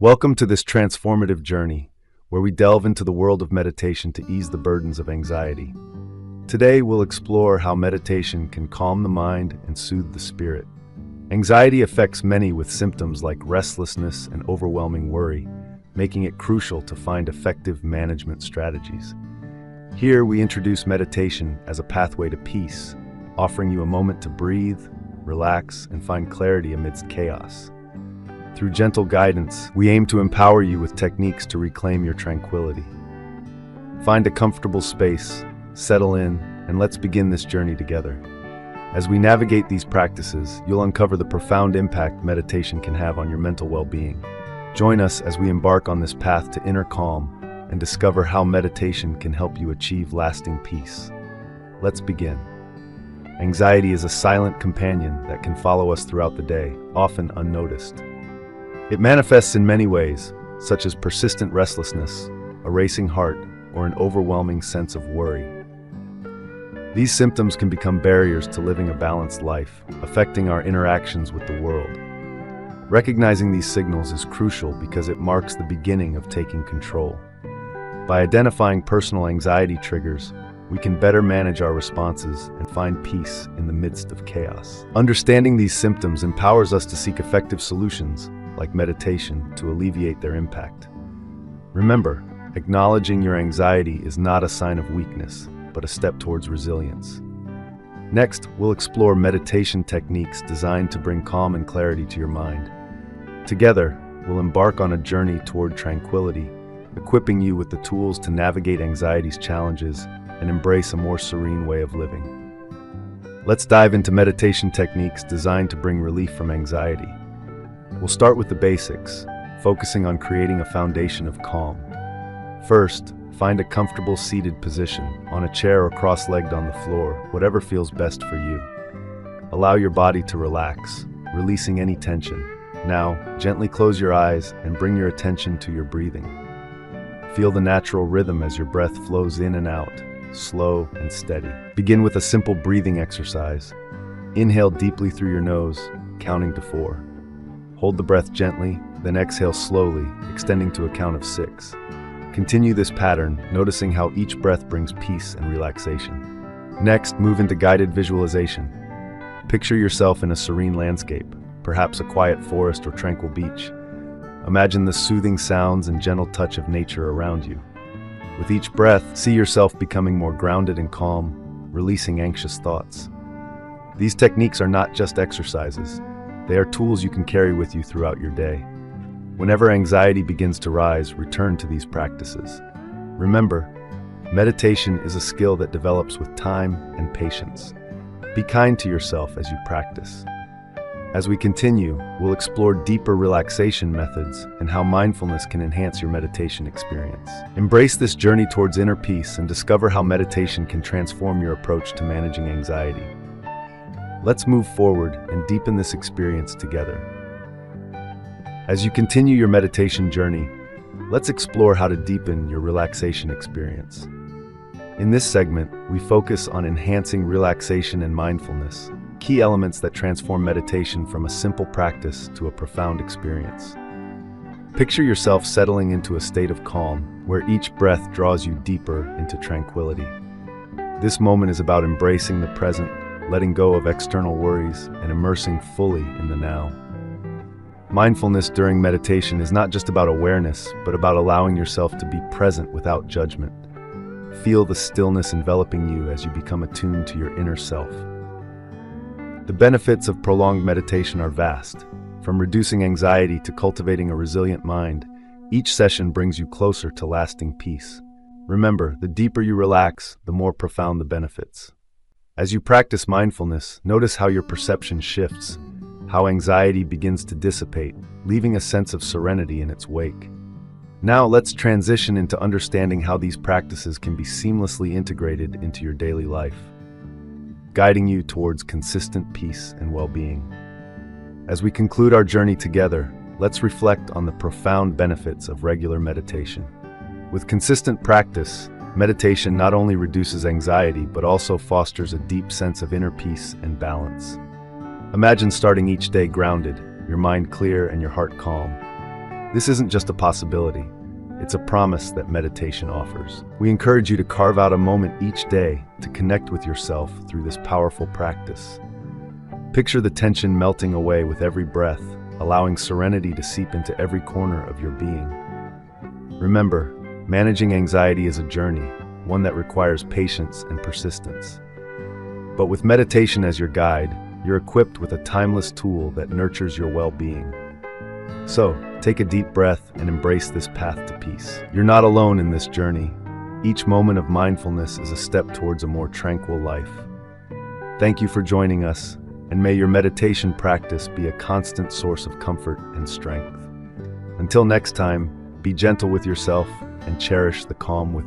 Welcome to this transformative journey, where we delve into the world of meditation to ease the burdens of anxiety. Today, we'll explore how meditation can calm the mind and soothe the spirit. Anxiety affects many with symptoms like restlessness and overwhelming worry, making it crucial to find effective management strategies. Here, we introduce meditation as a pathway to peace, offering you a moment to breathe, relax, and find clarity amidst chaos. Through gentle guidance, we aim to empower you with techniques to reclaim your tranquility. Find a comfortable space, settle in, and let's begin this journey together. As we navigate these practices, you'll uncover the profound impact meditation can have on your mental well-being. Join us as we embark on this path to inner calm and discover how meditation can help you achieve lasting peace. Let's begin. Anxiety is a silent companion that can follow us throughout the day, often unnoticed. It manifests in many ways, such as persistent restlessness, a racing heart, or an overwhelming sense of worry. These symptoms can become barriers to living a balanced life, affecting our interactions with the world. Recognizing these signals is crucial because it marks the beginning of taking control. By identifying personal anxiety triggers, we can better manage our responses and find peace in the midst of chaos. Understanding these symptoms empowers us to seek effective solutions, like meditation, to alleviate their impact. Remember, acknowledging your anxiety is not a sign of weakness, but a step towards resilience. Next, we'll explore meditation techniques designed to bring calm and clarity to your mind. Together, we'll embark on a journey toward tranquility, equipping you with the tools to navigate anxiety's challenges and embrace a more serene way of living. Let's dive into meditation techniques designed to bring relief from anxiety. We'll start with the basics, focusing on creating a foundation of calm. First, find a comfortable seated position, on a chair or cross-legged on the floor, whatever feels best for you. Allow your body to relax, releasing any tension. Now, gently close your eyes and bring your attention to your breathing. Feel the natural rhythm as your breath flows in and out, slow and steady. Begin with a simple breathing exercise. Inhale deeply through your nose, counting to 4. Hold the breath gently, then exhale slowly, extending to a count of 6. Continue this pattern, noticing how each breath brings peace and relaxation. Next, move into guided visualization. Picture yourself in a serene landscape, perhaps a quiet forest or tranquil beach. Imagine the soothing sounds and gentle touch of nature around you. With each breath, see yourself becoming more grounded and calm, releasing anxious thoughts. These techniques are not just exercises. They are tools you can carry with you throughout your day. Whenever anxiety begins to rise, return to these practices. Remember, meditation is a skill that develops with time and patience. Be kind to yourself as you practice. As we continue, we'll explore deeper relaxation methods and how mindfulness can enhance your meditation experience. Embrace this journey towards inner peace and discover how meditation can transform your approach to managing anxiety. Let's move forward and deepen this experience together. As you continue your meditation journey, let's explore how to deepen your relaxation experience. In this segment, we focus on enhancing relaxation and mindfulness, key elements that transform meditation from a simple practice to a profound experience. Picture yourself settling into a state of calm, where each breath draws you deeper into tranquility. This moment is about embracing the present, letting go of external worries, and immersing fully in the now. Mindfulness during meditation is not just about awareness, but about allowing yourself to be present without judgment. Feel the stillness enveloping you as you become attuned to your inner self. The benefits of prolonged meditation are vast. From reducing anxiety to cultivating a resilient mind, each session brings you closer to lasting peace. Remember, the deeper you relax, the more profound the benefits. As you practice mindfulness, notice how your perception shifts, how anxiety begins to dissipate, leaving a sense of serenity in its wake. Now let's transition into understanding how these practices can be seamlessly integrated into your daily life, guiding you towards consistent peace and well-being. As we conclude our journey together, let's reflect on the profound benefits of regular meditation. With consistent practice, meditation not only reduces anxiety, but also fosters a deep sense of inner peace and balance. Imagine starting each day grounded, your mind clear and your heart calm. This isn't just a possibility, it's a promise that meditation offers. We encourage you to carve out a moment each day to connect with yourself through this powerful practice. Picture the tension melting away with every breath, allowing serenity to seep into every corner of your being. Remember, managing anxiety is a journey, one that requires patience and persistence. But with meditation as your guide, you're equipped with a timeless tool that nurtures your well-being. So, take a deep breath and embrace this path to peace. You're not alone in this journey. Each moment of mindfulness is a step towards a more tranquil life. Thank you for joining us, and may your meditation practice be a constant source of comfort and strength. Until next time, be gentle with yourself and cherish the calm within.